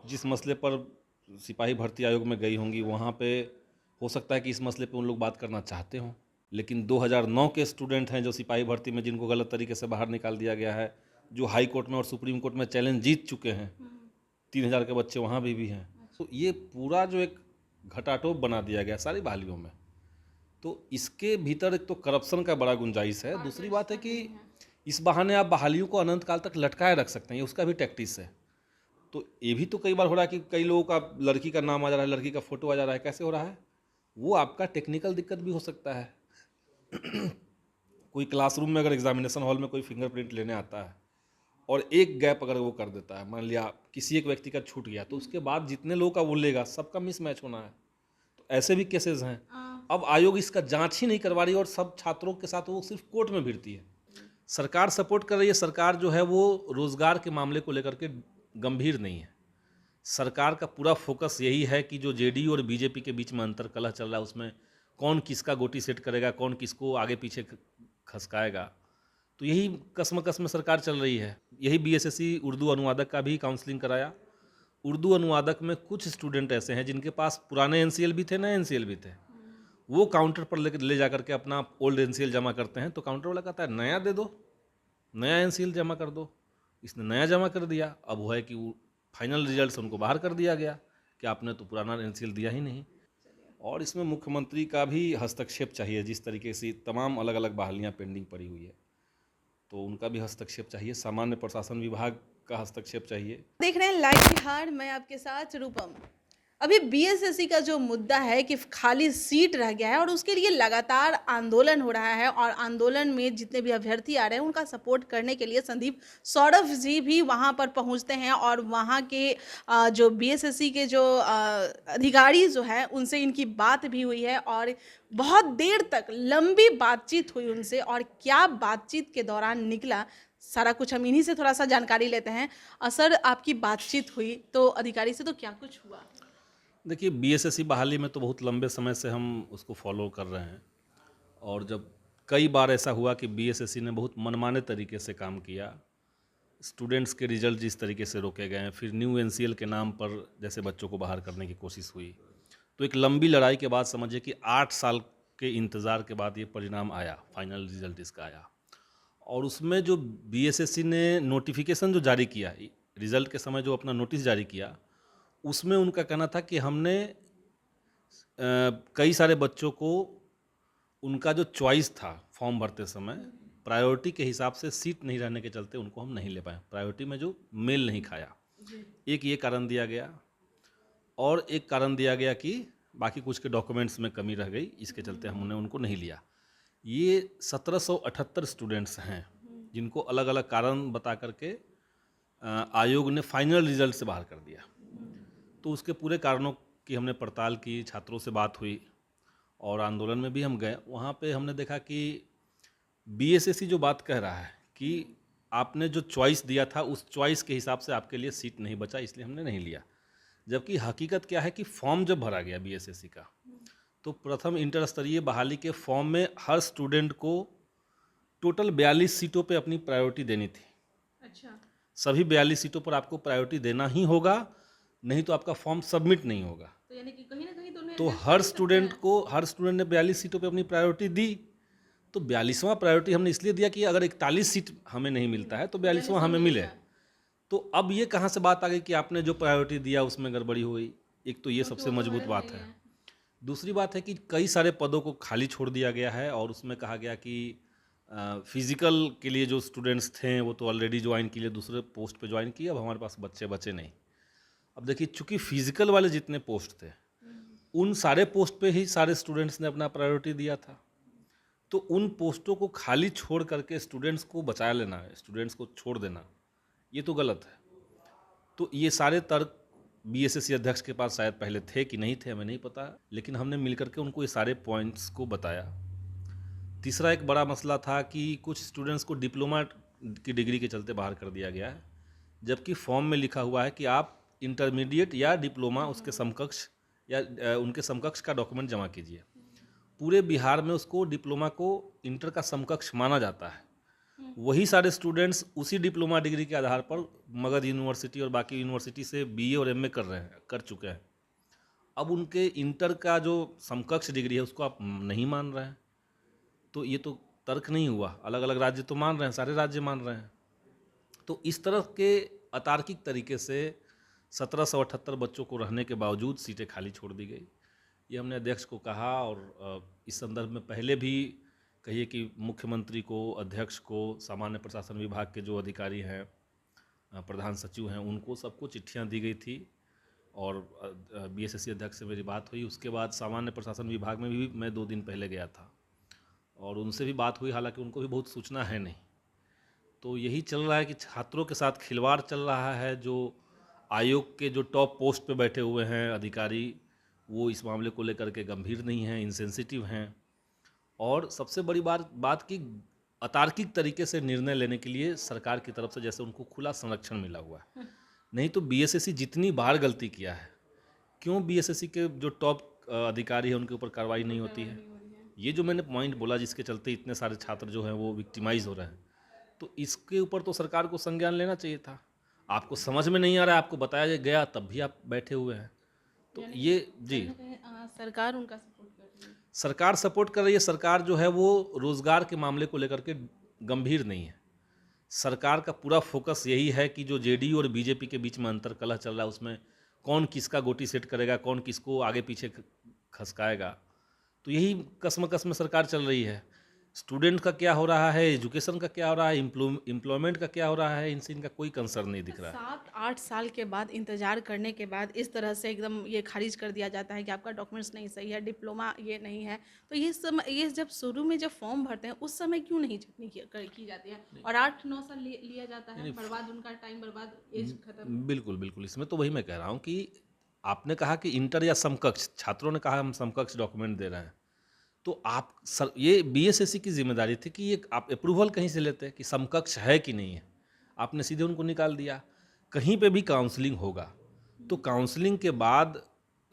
जिस मसले पर सिपाही भर्ती आयोग में गई होंगी वहाँ पे हो सकता है कि इस मसले पे उन लोग बात करना चाहते हों, लेकिन 2009 के स्टूडेंट हैं जो सिपाही भर्ती में जिनको गलत तरीके से बाहर निकाल दिया गया है, जो हाई कोर्ट में और सुप्रीम कोर्ट में चैलेंज जीत चुके हैं, 3000 के बच्चे वहाँ भी हैं। तो ये पूरा जो एक घटाटोप बना दिया गया सारी बहालियों में, तो इसके भीतर एक तो करप्शन का बड़ा गुंजाइश है। दूसरी बात है कि इस बहाने आप बहालियों को अनंत काल तक लटकाए रख सकते हैं, ये उसका भी टैक्टिस है। तो ये भी तो कई बार हो रहा है कि कई लोगों का लड़की का नाम आ जा रहा है, लड़की का फोटो आ जा रहा है। कैसे हो रहा है? वो आपका टेक्निकल दिक्कत भी हो सकता है। कोई क्लासरूम में अगर एग्जामिनेशन हॉल में कोई फिंगरप्रिंट लेने आता है और एक गैप अगर वो कर देता है, मान लिया किसी एक व्यक्ति का छूट गया, तो उसके बाद जितने लोगों का वो लेगा सबका मिसमैच होना है। तो ऐसे भी केसेस हैं। अब आयोग इसका जांच ही नहीं करवा रही और सब छात्रों के साथ वो सिर्फ कोर्ट में भिड़ती है। सरकार सपोर्ट कर रही है, सरकार जो है वो रोजगार के मामले को लेकर के गंभीर नहीं है। सरकार का पूरा फोकस यही है कि जो जेडीयू और बीजेपी के बीच में अंतर कलह चल रहा है उसमें कौन किसका गोटी सेट करेगा, कौन किसको आगे पीछे खसकाएगा, तो यही कसमकस में सरकार चल रही है। यही बीएसएससी उर्दू अनुवादक का भी काउंसलिंग कराया। उर्दू अनुवादक में कुछ स्टूडेंट ऐसे हैं जिनके पास पुराने एनसीएल भी थे, नए एनसीएल भी थे। वो काउंटर पर ले जा करके अपना ओल्ड एनसीएल जमा करते हैं, तो काउंटर वाला कहता है नया दे दो, नया एनसीएल जमा कर दो। इसने नया जमा कर दिया, अब वो है कि वो फाइनल रिजल्ट से उनको बाहर कर दिया गया कि आपने तो पुराना एनसीएल दिया ही नहीं। और इसमें मुख्यमंत्री का भी हस्तक्षेप चाहिए। जिस तरीके से तमाम अलग अलग बहालियाँ पेंडिंग पड़ी हुई है, तो उनका भी हस्तक्षेप चाहिए। सामान्य प्रशासन विभाग का हस्तक्षेप चाहिए। देख रहे हैं लाइव बिहार, मैं आपके साथ रूपम। अभी बीएसएससी का जो मुद्दा है कि खाली सीट रह गया है और उसके लिए लगातार आंदोलन हो रहा है, और आंदोलन में जितने भी अभ्यर्थी आ रहे हैं उनका सपोर्ट करने के लिए संदीप सौरभ जी भी वहां पर पहुंचते हैं, और वहां के जो बीएसएससी के जो अधिकारी जो है उनसे इनकी बात भी हुई है, और बहुत देर तक लंबी बातचीत हुई उनसे। और क्या बातचीत के दौरान निकला, सारा कुछ हम इन्हीं से थोड़ा सा जानकारी लेते हैं। सर, आपकी बातचीत हुई तो अधिकारी से, तो क्या कुछ हुआ? देखिए, बीएसएससी बहाली में तो बहुत लंबे समय से हम उसको फॉलो कर रहे हैं, और जब कई बार ऐसा हुआ कि बीएसएससी ने बहुत मनमाने तरीके से काम किया, स्टूडेंट्स के रिजल्ट जिस तरीके से रोके गए, फिर न्यू एनसीएल के नाम पर जैसे बच्चों को बाहर करने की कोशिश हुई, तो एक लंबी लड़ाई के बाद समझिए कि 8 साल के इंतज़ार के बाद ये परिणाम आया, फाइनल रिजल्ट इसका आया। और उसमें जो बीएसएससी ने नोटिफिकेशन जो जारी किया, रिजल्ट के समय जो अपना नोटिस जारी किया, उसमें उनका कहना था कि हमने कई सारे बच्चों को उनका जो चॉइस था फॉर्म भरते समय, प्रायोरिटी के हिसाब से सीट नहीं रहने के चलते उनको हम नहीं ले पाए, प्रायोरिटी में जो मेल नहीं खाया। एक ये कारण दिया गया, और एक कारण दिया गया कि बाकी कुछ के डॉक्यूमेंट्स में कमी रह गई, इसके चलते हमने उनको नहीं लिया। ये 1778 स्टूडेंट्स हैं जिनको अलग अलग कारण बता करके आयोग ने फाइनल रिजल्ट से बाहर कर दिया। तो उसके पूरे कारणों की हमने पड़ताल की, छात्रों से बात हुई, और आंदोलन में भी हम गए। वहाँ पे हमने देखा कि बीएसएससी जो बात कह रहा है कि आपने जो चॉइस दिया था उस चॉइस के हिसाब से आपके लिए सीट नहीं बचा, इसलिए हमने नहीं लिया। जबकि हकीकत क्या है कि फॉर्म जब भरा गया बीएसएससी का, तो प्रथम इंटर स्तरीय बहाली के फॉर्म में हर स्टूडेंट को टोटल 42 सीटों पे अपनी प्रायोरिटी देनी थी। अच्छा। सभी 42 सीटों पर आपको प्रायोरिटी देना ही होगा, नहीं तो आपका फॉर्म सबमिट नहीं होगा। तो यानी कि कहीं ना कहीं तो उन्हें तो adjust कर ही सकते हैं। हर स्टूडेंट ने 42 सीटों पे अपनी प्रायोरिटी दी। तो 42वां प्रायोरिटी हमने इसलिए दिया कि अगर 41 सीट हमें नहीं मिलता है तो 42वां हमें मिले। तो अब ये कहाँ से बात आ गई कि आपने जो प्रायोरिटी दिया उसमें गड़बड़ी हो गई? एक तो ये क्योंकि सबसे वो तो मजबूत वैध बात नहीं है। है। दूसरी बात है कि कई सारे पदों को खाली छोड़ दिया गया है, और उसमें कहा गया कि फिजिकल के लिए जो स्टूडेंट्स थे वो तो ऑलरेडी ज्वाइन किए, दूसरे पोस्ट पे ज्वाइन किए, अब हमारे पास बच्चे बचे नहीं। अब देखिए, चूंकि फिजिकल वाले जितने पोस्ट थे उन सारे पोस्ट पे ही सारे स्टूडेंट्स ने अपना प्रायोरिटी दिया था, तो उन पोस्टों को खाली छोड़ करके स्टूडेंट्स को बचा लेना, स्टूडेंट्स को छोड़ देना, ये तो गलत है। तो ये सारे तर्क बीएसएससी अध्यक्ष के पास शायद पहले थे कि नहीं थे, हमें नहीं पता, लेकिन हमने मिलकर के उनको ये सारे पॉइंट्स को बताया। तीसरा एक बड़ा मसला था कि कुछ स्टूडेंट्स को डिप्लोमा की डिग्री के चलते बाहर कर दिया गया है, जबकि फॉर्म में लिखा हुआ है कि आप इंटरमीडिएट या डिप्लोमा उसके समकक्ष या उनके समकक्ष का डॉक्यूमेंट जमा कीजिए। पूरे बिहार में उसको डिप्लोमा को इंटर का समकक्ष माना जाता है, वही सारे स्टूडेंट्स उसी डिप्लोमा डिग्री के आधार पर मगध यूनिवर्सिटी और बाकी यूनिवर्सिटी से बीए और एमए कर चुके हैं। अब उनके इंटर का जो समकक्ष डिग्री है उसको आप नहीं मान रहे हैं, तो ये तो तर्क नहीं हुआ। अलग अलग राज्य तो मान रहे हैं, सारे राज्य मान रहे हैं। तो इस तरह के अतार्किक तरीके से 1778 बच्चों को रहने के बावजूद सीटें खाली छोड़ दी गई। ये हमने अध्यक्ष को कहा और इस संदर्भ में पहले भी कहिए कि मुख्यमंत्री को, अध्यक्ष को, सामान्य प्रशासन विभाग के जो अधिकारी हैं, प्रधान सचिव हैं, उनको सबको चिट्ठियां दी गई थी और बीएसएससी अध्यक्ष से मेरी बात हुई। उसके बाद सामान्य प्रशासन विभाग में भी मैं 2 दिन पहले गया था और उनसे भी बात हुई, हालांकि उनको भी बहुत सूचना है नहीं। तो यही चल रहा है कि छात्रों के साथ खिलवाड़ चल रहा है। जो आयोग के जो टॉप पोस्ट पे बैठे हुए हैं अधिकारी, वो इस मामले को लेकर के गंभीर नहीं हैं, इनसेंसिटिव हैं और सबसे बड़ी बात कि अतार्किक तरीके से निर्णय लेने के लिए सरकार की तरफ से जैसे उनको खुला संरक्षण मिला हुआ है। नहीं तो बीएसएससी जितनी बार गलती किया है, क्यों बीएसएससी के जो टॉप अधिकारी हैं उनके ऊपर कार्रवाई नहीं होती है? ये जो मैंने पॉइंट बोला जिसके चलते इतने सारे छात्र जो हैं वो विक्टिमाइज हो रहे हैं, तो इसके ऊपर तो सरकार को संज्ञान लेना चाहिए था। आपको समझ में नहीं आ रहा है, आपको बताया गया तब भी आप बैठे हुए हैं। तो ये जी सरकार उनका सपोर्ट कर रही है। सरकार सपोर्ट कर रही है। सरकार जो है वो रोजगार के मामले को लेकर के गंभीर नहीं है। सरकार का पूरा फोकस यही है कि जो जेडीयू और बीजेपी के बीच में अंतर्कलह चल रहा है उसमें कौन किसका गोटी सेट करेगा, कौन किसको आगे पीछे खसकाएगा, तो यही कसम सरकार चल रही है। स्टूडेंट का क्या हो रहा है, एजुकेशन का क्या हो रहा है, एम्प्लॉयमेंट का क्या हो रहा है, इनसे इनका कोई कंसर्न नहीं दिख रहा है। 7-8 साल के बाद इंतजार करने के बाद इस तरह से एकदम ये खारिज कर दिया जाता है कि आपका डॉक्यूमेंट्स नहीं सही है, डिप्लोमा ये नहीं है। तो ये जब शुरू में जब फॉर्म भरते हैं उस समय क्यों नहीं छटनी की जाती है और 8-9 साल लिया जाता है, बर्बाद, उनका टाइम बर्बाद, एज खत्म। बिल्कुल इसमें तो वही मैं कह रहा हूँ कि आपने कहा कि इंटर या समकक्ष, छात्रों ने कहा हम समकक्ष डॉक्यूमेंट दे रहे हैं, तो ये बीएसएससी की जिम्मेदारी थी कि ये आप अप्रूवल कहीं से लेते हैं कि समकक्ष है कि नहीं है। आपने सीधे उनको निकाल दिया। कहीं पे भी काउंसलिंग होगा तो काउंसलिंग के बाद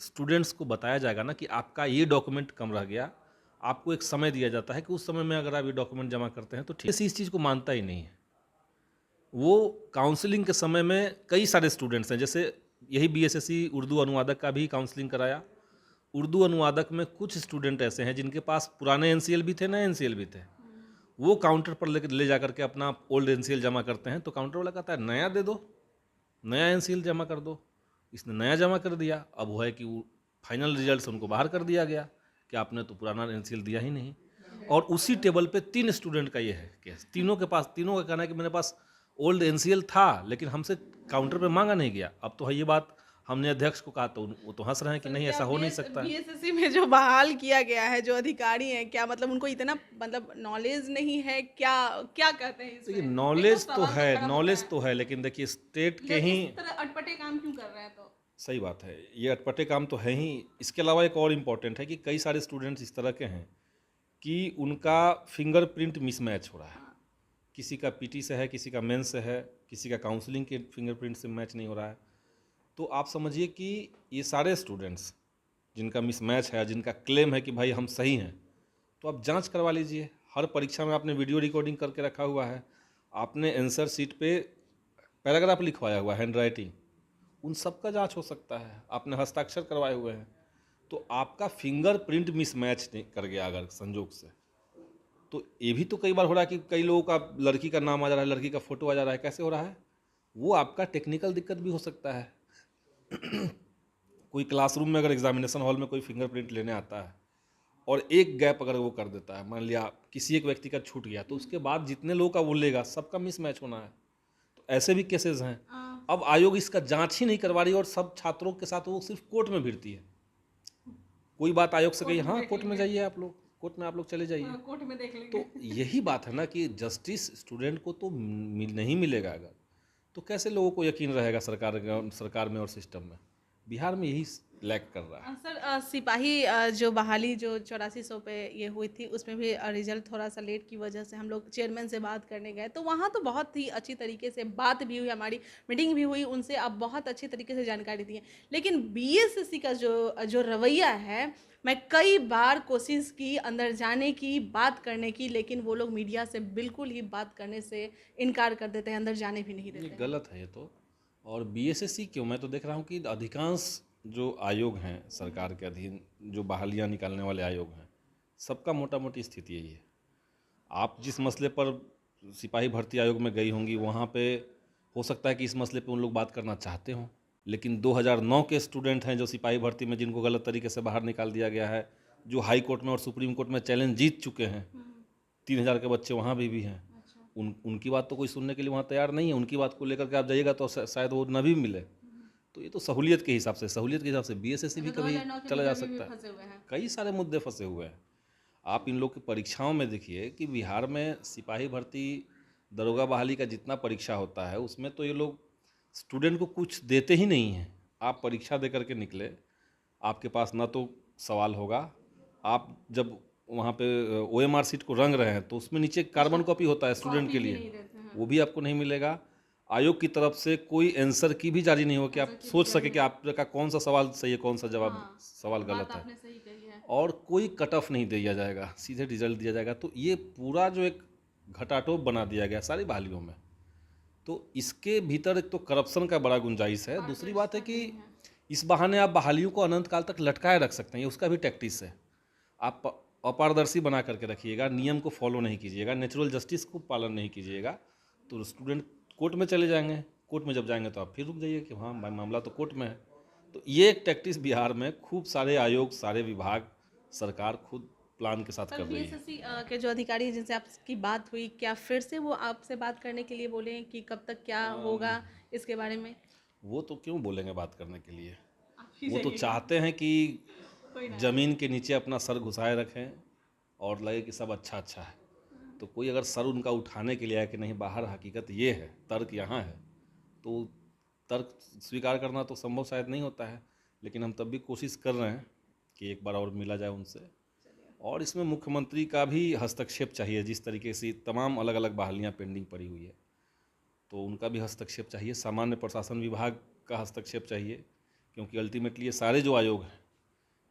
स्टूडेंट्स को बताया जाएगा ना कि आपका ये डॉक्यूमेंट कम रह गया, आपको एक समय दिया जाता है कि उस समय में अगर आप ये डॉक्यूमेंट जमा करते हैं तो ठीक है। इस चीज़ को मानता ही नहीं है। वो काउंसलिंग के समय में कई सारे स्टूडेंट्स हैं, जैसे यही बीएसएससी उर्दू अनुवादक का भी काउंसलिंग कराया। उर्दू अनुवादक में कुछ स्टूडेंट ऐसे हैं जिनके पास पुराने एनसीएल भी थे, नए एनसीएल भी थे। वो काउंटर पर ले जा करके अपना ओल्ड एनसीएल जमा करते हैं तो काउंटर वाला कहता है नया दे दो, नया एनसीएल जमा कर दो। इसने नया जमा कर दिया। अब वो है कि वो फाइनल रिजल्ट से उनको बाहर कर दिया गया कि आपने तो पुराना एनसीएल दिया ही नहीं। और उसी टेबल पे 3 स्टूडेंट का ये है केस। तीनों का कहना है कि मेरे पास ओल्ड एनसीएल था लेकिन हमसे काउंटर पे मांगा नहीं गया। अब तो है ये बात हमने अध्यक्ष को कहा तो वो तो हंस रहे हैं कि नहीं, ऐसा हो नहीं सकता। बीएसएससी में जो बहाल किया गया है, जो अधिकारी हैं, क्या मतलब उनको इतना मतलब नॉलेज नहीं है, क्या कहते हैं इसमें? नॉलेज तो है लेकिन देखिए स्टेट के ही इस तरह अटपटे काम क्यों कर रहे हैं? तो सही बात है, ये अटपटे काम तो है ही। इसके अलावा एक और इम्पॉर्टेंट है कि कई सारे स्टूडेंट्स इस तरह के हैं कि उनका फिंगरप्रिंट मिसमैच हो रहा है। किसी का पीटी से है, किसी का मेंस से है, किसी का काउंसलिंग के फिंगरप्रिंट से मैच नहीं हो रहा है। तो आप समझिए कि ये सारे स्टूडेंट्स जिनका मिसमैच है, जिनका क्लेम है कि भाई हम सही हैं, तो आप जांच करवा लीजिए। हर परीक्षा में आपने वीडियो रिकॉर्डिंग करके रखा हुआ है, आपने आंसर शीट पे पैराग्राफ लिखवाया हुआ है, हैंड राइटिंग, उन सब का जाँच हो सकता है। आपने हस्ताक्षर करवाए हुए हैं। तो आपका फिंगरप्रिंट मिसमैच नहीं कर गया अगर संजोग से, तो ये भी तो कई बार हो रहा है कि कई लोगों का लड़की का नाम आ जा रहा है, लड़की का फोटो आ जा रहा है। कैसे हो रहा है? वो आपका टेक्निकल दिक्कत भी हो सकता है। कोई क्लासरूम में अगर एग्जामिनेशन हॉल में कोई फिंगरप्रिंट लेने आता है और एक गैप अगर वो कर देता है, मान लिया किसी एक व्यक्ति का छूट गया, तो उसके बाद जितने लोगों का वो लेगा सबका मिसमैच होना है। तो ऐसे भी केसेस हैं। अब आयोग इसका जांच ही नहीं करवा रही और सब छात्रों के साथ वो सिर्फ कोर्ट में भिड़ती है। कोई बात आयोग से कही, हाँ कोर्ट में जाइए, आप लोग कोर्ट में आप लोग चले जाइए, कोर्ट में देख लेंगे। तो यही बात है ना कि जस्टिस स्टूडेंट को तो नहीं मिलेगा अगर, तो कैसे लोगों को यकीन रहेगा सरकार में और सिस्टम में? बिहार में यही लैक कर रहा है। सर सिपाही जो बहाली जो 8400 पे ये हुई थी उसमें भी रिजल्ट थोड़ा सा लेट की वजह से हम लोग चेयरमैन से बात करने गए, तो वहाँ तो बहुत ही अच्छी तरीके से बात भी हुई, हमारी मीटिंग भी हुई उनसे, अब बहुत अच्छी तरीके से जानकारी दी है। लेकिन बीएसएससी का जो जो रवैया है, मैं कई बार कोशिश की अंदर जाने की, बात करने की, लेकिन वो लोग मीडिया से बिल्कुल ही बात करने से इनकार कर देते हैं, अंदर जाने भी नहीं ये देते हैं। गलत है ये तो। और बीएसएससी क्यों, मैं तो देख रहा हूँ कि अधिकांश जो आयोग हैं सरकार के अधीन, जो बहालियाँ निकालने वाले आयोग हैं, सबका मोटा मोटी स्थिति यही है। आप जिस मसले पर सिपाही भर्ती आयोग में गई होंगी, वहाँ पे हो सकता है कि इस मसले पे उन लोग बात करना चाहते हों, लेकिन 2009 के स्टूडेंट हैं जो सिपाही भर्ती में, जिनको गलत तरीके से बाहर निकाल दिया गया है, जो हाई कोर्ट में और सुप्रीम कोर्ट में चैलेंज जीत चुके हैं, 3000 के बच्चे वहाँ भी हैं। उनकी बात तो कोई सुनने के लिए वहाँ तैयार नहीं है। उनकी बात को लेकर के आप जाइएगा तो शायद वो न भी मिले। तो ये तो सहूलियत के हिसाब से बीएसएससी भी कभी चला जा सकता है। कई सारे मुद्दे फंसे हुए हैं। आप इन लोग की परीक्षाओं में देखिए कि बिहार में सिपाही भर्ती, दरोगा बहाली का जितना परीक्षा होता है, उसमें तो ये लोग स्टूडेंट को कुछ देते ही नहीं हैं। आप परीक्षा दे करके निकले, आपके पास ना तो सवाल होगा, आप जब वहाँ पे ओएमआर सीट को रंग रहे हैं तो उसमें नीचे कार्बन कॉपी होता है स्टूडेंट के लिए, वो भी आपको नहीं मिलेगा। आयोग की तरफ से कोई आंसर की भी जारी नहीं हो कि आप सोच सके कि आपका कौन सा सवाल सही है, कौन सा सवाल गलत है। और कोई कट ऑफ नहीं दिया जाएगा, सीधे रिजल्ट दिया जाएगा। तो ये पूरा जो एक घटाटोप बना दिया गया सारी बहालियों में, तो इसके भीतर एक तो करप्शन का बड़ा गुंजाइश है। दूसरी बात है कि इस बहाने आप बहालियों को अनंत काल तक लटकाए रख सकते हैं, ये उसका भी टैक्टिस है। आप अपारदर्शी बना करके रखिएगा, नियम को फॉलो नहीं कीजिएगा, नेचुरल जस्टिस को पालन नहीं कीजिएगा, तो स्टूडेंट कोर्ट में चले जाएंगे। कोर्ट में जब जाएंगे तो आप फिर रुक जाइए कि हाँ मामला तो कोर्ट में है। तो ये एक टैक्टिस बिहार में खूब सारे आयोग, सारे विभाग, सरकार खुद प्लान के साथ कर रही है। बीएसएससी के जो अधिकारी हैं जिनसे आपकी बात हुई, क्या फिर से वो आपसे बात करने के लिए बोले कि कब तक क्या होगा इसके बारे में? वो तो क्यों बोलेंगे बात करने के लिए, वो तो चाहते हैं कि ज़मीन के नीचे अपना सर घुसाए रखें और लगे कि सब अच्छा अच्छा है। तो कोई अगर सर उनका उठाने के लिए आए कि नहीं बाहर हकीकत ये है, तर्क यहाँ है, तो तर्क स्वीकार करना तो संभव शायद नहीं होता है। लेकिन हम तब भी कोशिश कर रहे हैं कि एक बार और मिला जाए उनसे। और इसमें मुख्यमंत्री का भी हस्तक्षेप चाहिए। जिस तरीके से तमाम अलग अलग बहालियाँ पेंडिंग पड़ी हुई है, तो उनका भी हस्तक्षेप चाहिए। सामान्य प्रशासन विभाग का हस्तक्षेप चाहिए, क्योंकि अल्टीमेटली ये सारे जो आयोग हैं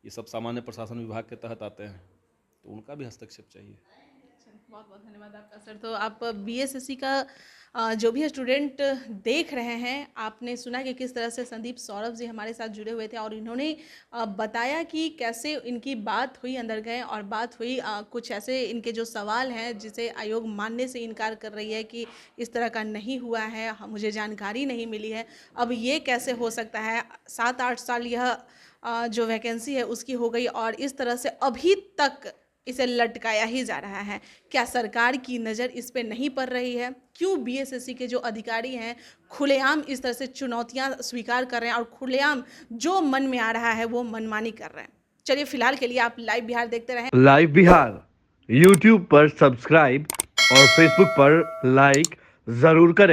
ये सब सामान्य प्रशासन विभाग के तहत आते हैं, तो उनका भी हस्तक्षेप चाहिए। बहुत बहुत धन्यवाद आपका सर। तो आप बीएसएससी का जो भी स्टूडेंट देख रहे हैं, आपने सुना कि किस तरह से संदीप सौरभ जी हमारे साथ जुड़े हुए थे और इन्होंने बताया कि कैसे इनकी बात हुई, अंदर गए और बात हुई। कुछ ऐसे इनके जो सवाल हैं जिसे आयोग मानने से इनकार कर रही है कि इस तरह का नहीं हुआ है, मुझे जानकारी नहीं मिली है। अब ये कैसे हो सकता है, 7-8 साल यह जो वैकेंसी है उसकी हो गई और इस तरह से अभी तक इसे लटकाया ही जा रहा है। क्या सरकार की नज़र इस पे नहीं पड़ रही है? क्यों बीएसएससी के जो अधिकारी हैं खुलेआम इस तरह से चुनौतियां स्वीकार कर रहे हैं और खुलेआम जो मन में आ रहा है वो मनमानी कर रहे हैं? चलिए फिलहाल के लिए आप लाइव बिहार देखते रहें। लाइव बिहार यूट्यूब पर सब्सक्राइब और फेसबुक पर लाइक जरूर करें।